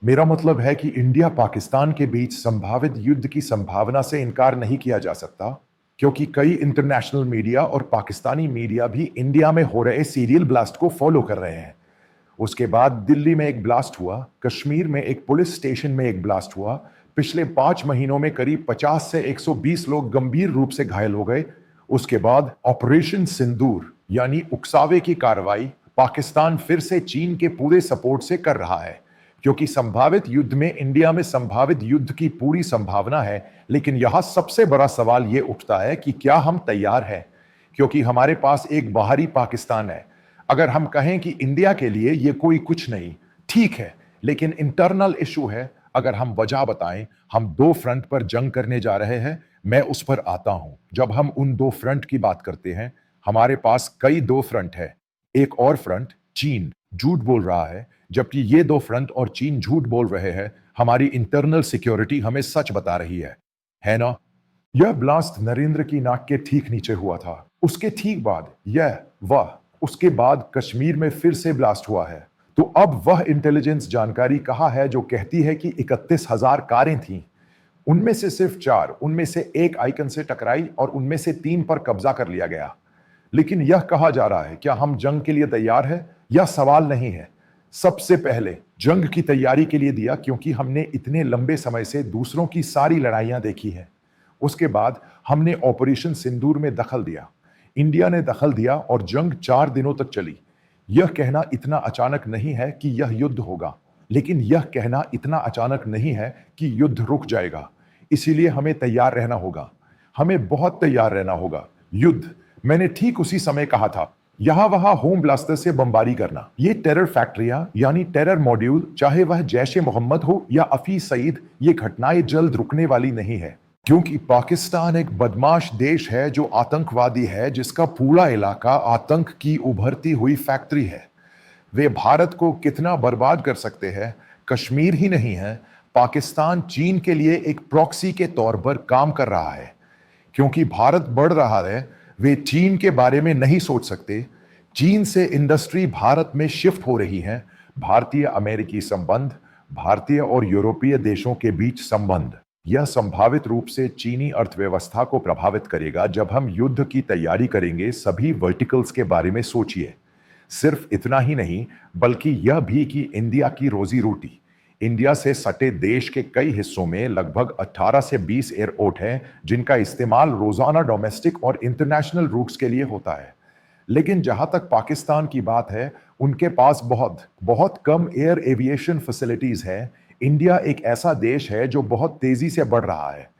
मेरा मतलब है कि इंडिया पाकिस्तान के बीच संभावित युद्ध की संभावना से इनकार नहीं किया जा सकता, क्योंकि कई इंटरनेशनल मीडिया और पाकिस्तानी मीडिया भी इंडिया में हो रहे सीरियल ब्लास्ट को फॉलो कर रहे हैं। उसके बाद दिल्ली में एक ब्लास्ट हुआ, कश्मीर में एक पुलिस स्टेशन में एक ब्लास्ट हुआ, पिछले 5 महीनों में करीब 50 से 120 लोग गंभीर रूप से घायल हो गए। उसके बाद ऑपरेशन सिंदूर यानी उकसावे की कार्रवाई पाकिस्तान फिर से चीन के पूरे सपोर्ट से कर रहा है, क्योंकि संभावित युद्ध में इंडिया में संभावित युद्ध की पूरी संभावना है। लेकिन यहां सबसे बड़ा सवाल यह उठता है कि क्या हम तैयार हैं, क्योंकि हमारे पास एक बाहरी पाकिस्तान है। अगर हम कहें कि इंडिया के लिए यह कोई कुछ नहीं, ठीक है, लेकिन इंटरनल इशू है। अगर हम वजह बताएं, हम 2 फ्रंट पर जंग करने जा रहे हैं। मैं उस पर आता हूं। जब हम उन 2 फ्रंट की बात करते हैं, हमारे पास कई 2 फ्रंट है। एक और फ्रंट चीन झूठ बोल रहा है, जबकि ये 2 फ्रंट और चीन झूठ बोल रहे हैं। हमारी इंटरनल सिक्योरिटी हमें सच बता रही है ना? यह ब्लास्ट नरेंद्र की नाक के ठीक नीचे हुआ था। उसके ठीक बाद उसके बाद कश्मीर में फिर से ब्लास्ट हुआ है। तो अब वह इंटेलिजेंस जानकारी कहां है जो कहती है कि 31,000 कारें थीं। उनमें से सिर्फ 4, उनमें से एक आइकन से टकराई और उनमें से 3 पर कब्जा कर लिया गया। लेकिन यह कहा जा रहा है, क्या हम जंग के लिए तैयार हैं? यह सवाल नहीं है। सबसे पहले जंग की तैयारी के लिए दिया, क्योंकि हमने इतने लंबे समय से दूसरों की सारी लड़ाइयां देखी हैं। उसके बाद हमने ऑपरेशन सिंदूर में दखल दिया। इंडिया ने दखल दिया और जंग 4 दिनों तक चली। यह कहना इतना अचानक नहीं है कि यह युद्ध होगा, लेकिन यह कहना इतना अचानक नहीं है कि युद्ध रुक जाएगा। इसीलिए हमें तैयार रहना होगा। हमें बहुत तैयार रहना होगा। युद्ध, मैंने ठीक उसी समय कहा था, यहां वहां होम ब्लास्टर से बमबारी करना, ये टेरर फैक्ट्रियां यानी टेरर मॉड्यूल, चाहे वह जैश ए मोहम्मद हो या हफीज सईद, ये घटनाएं जल्द रुकने वाली नहीं है। क्योंकि पाकिस्तान एक बदमाश देश है जो आतंकवादी है, जिसका पूरा इलाका आतंक की उभरती हुई फैक्ट्री है। वे भारत को कितना बर्बाद कर सकते हैं। कश्मीर ही नहीं है, पाकिस्तान चीन के लिए एक प्रॉक्सी के तौर पर काम कर रहा है। क्योंकि भारत बढ़ रहा है, वे चीन के बारे में नहीं सोच सकते। चीन से इंडस्ट्री भारत में शिफ्ट हो रही है। भारतीय अमेरिकी संबंध, भारतीय और यूरोपीय देशों के बीच संबंध, यह संभावित रूप से चीनी अर्थव्यवस्था को प्रभावित करेगा। जब हम युद्ध की तैयारी करेंगे, सभी वर्टिकल्स के बारे में सोचिए। सिर्फ इतना ही नहीं, बल्कि यह भी कि इंडिया की रोजी रोटी, इंडिया से सटे देश के कई हिस्सों में लगभग 18 से 20 एयरपोर्ट हैं, जिनका इस्तेमाल रोजाना डोमेस्टिक और इंटरनेशनल रूट्स के लिए होता है। लेकिन जहां तक पाकिस्तान की बात है, उनके पास बहुत बहुत कम एयर एविएशन फैसिलिटीज है। इंडिया एक ऐसा देश है जो बहुत तेजी से बढ़ रहा है।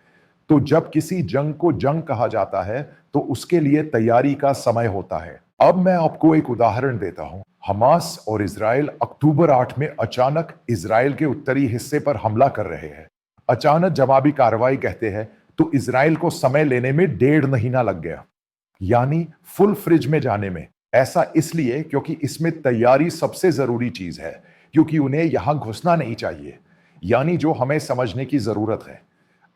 तो जब किसी जंग को जंग कहा जाता है, तो उसके लिए तैयारी का समय होता है। अब मैं आपको एक उदाहरण देता हूं। हमास और इजराइल अक्टूबर 8 में अचानक इजराइल के उत्तरी हिस्से पर हमला कर रहे हैं। अचानक जवाबी कार्रवाई कहते हैं, तो इजराइल को समय लेने में 1.5 महीना लग गया, यानी फुल फ्रिज में जाने में। ऐसा इसलिए क्योंकि इसमें तैयारी सबसे जरूरी चीज है, क्योंकि उन्हें यहां घुसना नहीं चाहिए, यानी जो हमें समझने की जरूरत है।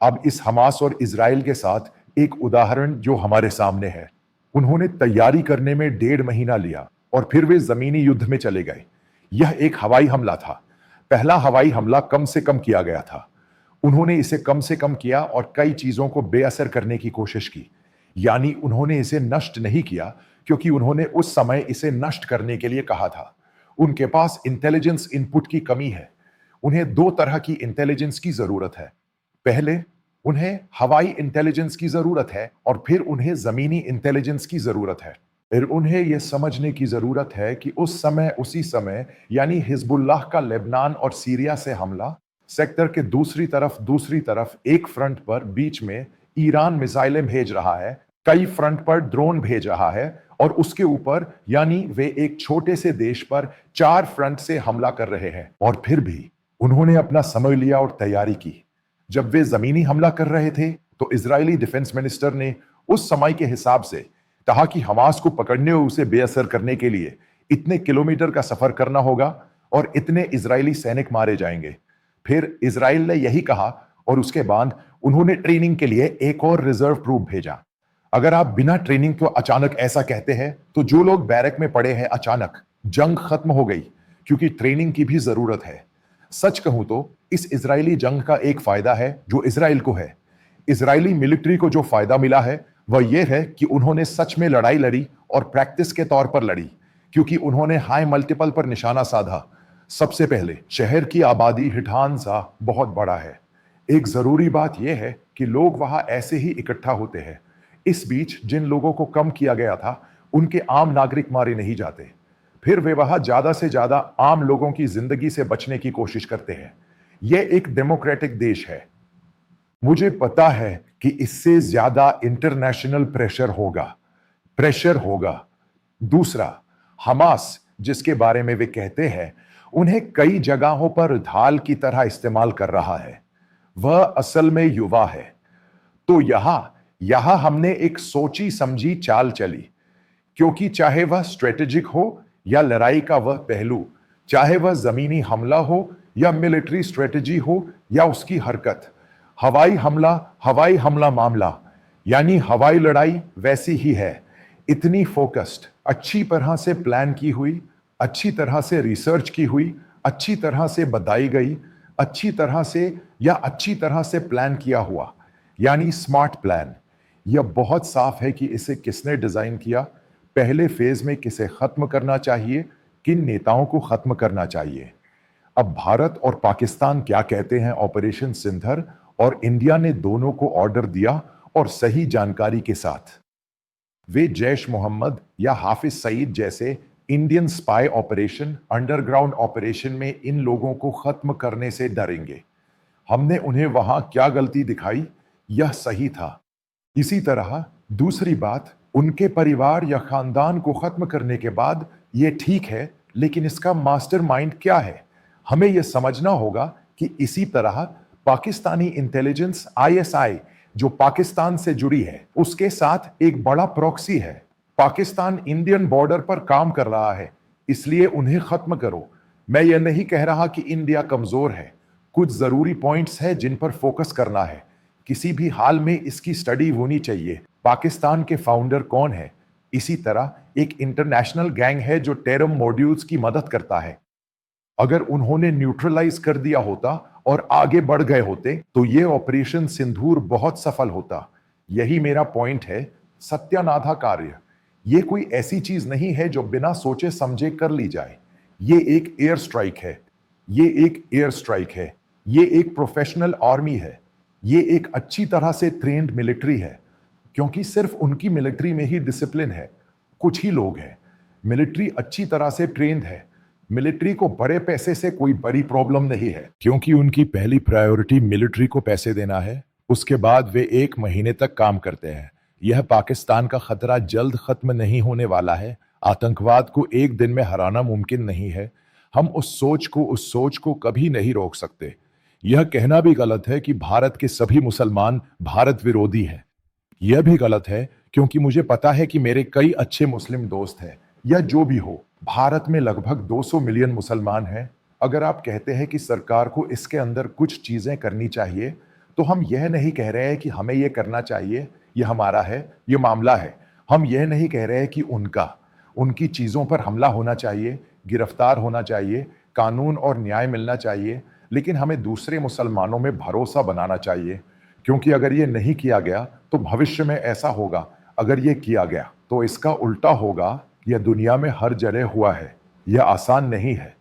अब इस हमास और इजराइल के साथ एक उदाहरण जो हमारे सामने है। उन्होंने तैयारी करने में 1.5 महीना लिया और फिर वे जमीनी युद्ध में चले गए। यह एक हवाई हमला था। पहला हवाई हमला कम से कम किया गया था। उन्होंने इसे कम से कम किया और कई चीजों को बेअसर करने की कोशिश की। यानी उन्होंने इसे नष्ट नहीं किया, क्योंकि उन्होंने उस समय इसे नष्ट करने के लिए कहा था। उनके पास इंटेलिजेंस इनपुट की कमी है। उन्हें 2 तरह की इंटेलिजेंस की जरूरत है। पहले उन्हें हवाई इंटेलिजेंस की जरूरत है और फिर उन्हें जमीनी इंटेलिजेंस की जरूरत है। फिर उन्हें यह समझने की जरूरत है कि उसी समय यानी हिजबुल्लाह का लेबनान और सीरिया से हमला, सेक्टर के दूसरी तरफ एक फ्रंट पर बीच में ईरान मिसाइलें भेज रहा है, कई फ्रंट पर ड्रोन भेज रहा है, और उसके ऊपर यानी वे एक छोटे से देश पर 4 फ्रंट से हमला कर रहे हैं। और फिर भी उन्होंने अपना समय लिया और तैयारी की। जब वे जमीनी हमला कर रहे थे, तो इजरायली डिफेंस मिनिस्टर ने उस समय के हिसाब से कहा कि हमास को पकड़ने और उसे बेअसर करने के लिए इतने किलोमीटर का सफर करना होगा और इतने इजरायली सैनिक मारे जाएंगे। फिर इजराइल ने यही कहा और उसके बाद उन्होंने ट्रेनिंग के लिए एक और रिजर्व ट्रूप भेजा। अगर आप बिना ट्रेनिंग को अचानक ऐसा कहते हैं, तो जो लोग बैरक में पड़े हैं, अचानक जंग खत्म हो गई, क्योंकि ट्रेनिंग की भी जरूरत है। सच कहूं तो इस इजरायली जंग का एक फायदा है जो इजराइल को है। इजरायली मिलिट्री को जो फायदा मिला है वह यह है कि उन्होंने सच में लड़ाई लड़ी और प्रैक्टिस के तौर पर लड़ी, क्योंकि उन्होंने हाई मल्टीपल पर निशाना साधा। सबसे पहले शहर की आबादी हिठानसा बहुत बड़ा है। एक जरूरी बात यह है कि लोग वहां ऐसे ही इकट्ठा होते हैं। इस बीच जिन लोगों को कम किया गया था उनके आम नागरिक मारे नहीं जाते, फिर वे वहां ज्यादा से ज्यादा आम लोगों की जिंदगी से बचने की कोशिश करते हैं। यह एक डेमोक्रेटिक देश है। मुझे पता है कि इससे ज्यादा इंटरनेशनल प्रेशर होगा। दूसरा, हमास जिसके बारे में वे कहते हैं उन्हें कई जगहों पर ढाल की तरह इस्तेमाल कर रहा है, वह असल में युवा है। तो यहां हमने एक सोची समझी चाल चली, क्योंकि चाहे वह स्ट्रेटेजिक हो या लड़ाई का वह पहलू, चाहे वह जमीनी हमला हो या मिलिट्री स्ट्रेटेजी हो या उसकी हरकत, हवाई हमला मामला यानी हवाई लड़ाई वैसी ही है। इतनी फोकस्ड, अच्छी तरह से प्लान की हुई, अच्छी तरह से रिसर्च की हुई, अच्छी तरह से बताई गई, अच्छी तरह से प्लान किया हुआ, यानी स्मार्ट प्लान। यह बहुत साफ है कि इसे किसने डिजाइन किया, पहले फेज में किसे खत्म करना चाहिए, किन नेताओं को खत्म करना चाहिए। अब भारत और पाकिस्तान क्या कहते हैं ऑपरेशन सिंदूर, और इंडिया ने दोनों को ऑर्डर दिया और सही जानकारी के साथ। वे जैश मोहम्मद या हाफिज सईद जैसे Indian spy operation, underground operation में इन लोगों को खत्म करने से डरेंगे। हमने उन्हें वहां क्या गलती दिखाई, यह सही था। इसी तरह दूसरी बात, उनके परिवार या खानदान को खत्म करने के बाद यह ठीक है, लेकिन इसका मास्टरमाइंड क्या है? हमें यह समझना होगा कि इसी तरह पाकिस्तानी इंटेलिजेंस आईएसआई जो पाकिस्तान से जुड़ी है, उसके साथ एक बड़ा प्रॉक्सी है। पाकिस्तान इंडियन बॉर्डर पर काम कर रहा है, इसलिए उन्हें खत्म करो। मैं यह नहीं कह रहा कि इंडिया कमजोर है, कुछ जरूरी पॉइंट्स हैं जिन पर फोकस करना है। किसी भी हाल में इसकी स्टडी होनी चाहिए। पाकिस्तान के फाउंडर कौन है? इसी तरह एक इंटरनेशनल गैंग है जो टेरम मॉड्यूल्स की मदद करता है। अगर उन्होंने न्यूट्रलाइज कर दिया होता और आगे बढ़ गए होते तो यह ऑपरेशन सिंदूर बहुत सफल होता। यही मेरा पॉइंट है। सत्यानाधा कार्य यह कोई ऐसी चीज नहीं है जो बिना सोचे समझे कर ली जाए। ये एक एयर स्ट्राइक है, ये एक प्रोफेशनल आर्मी है, ये एक अच्छी तरह से ट्रेन्ड मिलिट्री है, क्योंकि सिर्फ उनकी मिलिट्री में ही डिसिप्लिन है। कुछ ही लोग हैं। मिलिट्री अच्छी तरह से ट्रेन्ड है। मिलिट्री को बड़े पैसे से कोई बड़ी प्रॉब्लम नहीं है, क्योंकि उनकी पहली प्रायोरिटी मिलिट्री को पैसे देना है। उसके बाद वे 1 महीने तक काम करते हैं। यह पाकिस्तान का खतरा जल्द खत्म नहीं होने वाला है। आतंकवाद को एक दिन में हराना मुमकिन नहीं है। हम उस सोच को कभी नहीं रोक सकते। यह कहना भी गलत है कि भारत के सभी मुसलमान भारत विरोधी हैं। यह भी गलत है, क्योंकि मुझे पता है कि मेरे कई अच्छे मुस्लिम दोस्त हैं। या जो भी हो, भारत में लगभग 200 मिलियन मुसलमान हैं। अगर आप कहते हैं कि सरकार को इसके अंदर कुछ चीजें करनी चाहिए, तो हम यह नहीं कह रहे हैं कि हमें यह करना चाहिए, यह हमारा है, यह मामला है। हम यह नहीं कह रहे हैं कि उनकी चीजों पर हमला होना चाहिए, गिरफ्तार होना चाहिए, कानून और न्याय मिलना चाहिए। लेकिन हमें दूसरे मुसलमानों में भरोसा बनाना चाहिए, क्योंकि अगर ये नहीं किया गया तो भविष्य में ऐसा होगा। अगर ये किया गया तो इसका उल्टा होगा। यह दुनिया में हर जगह हुआ है। यह आसान नहीं है।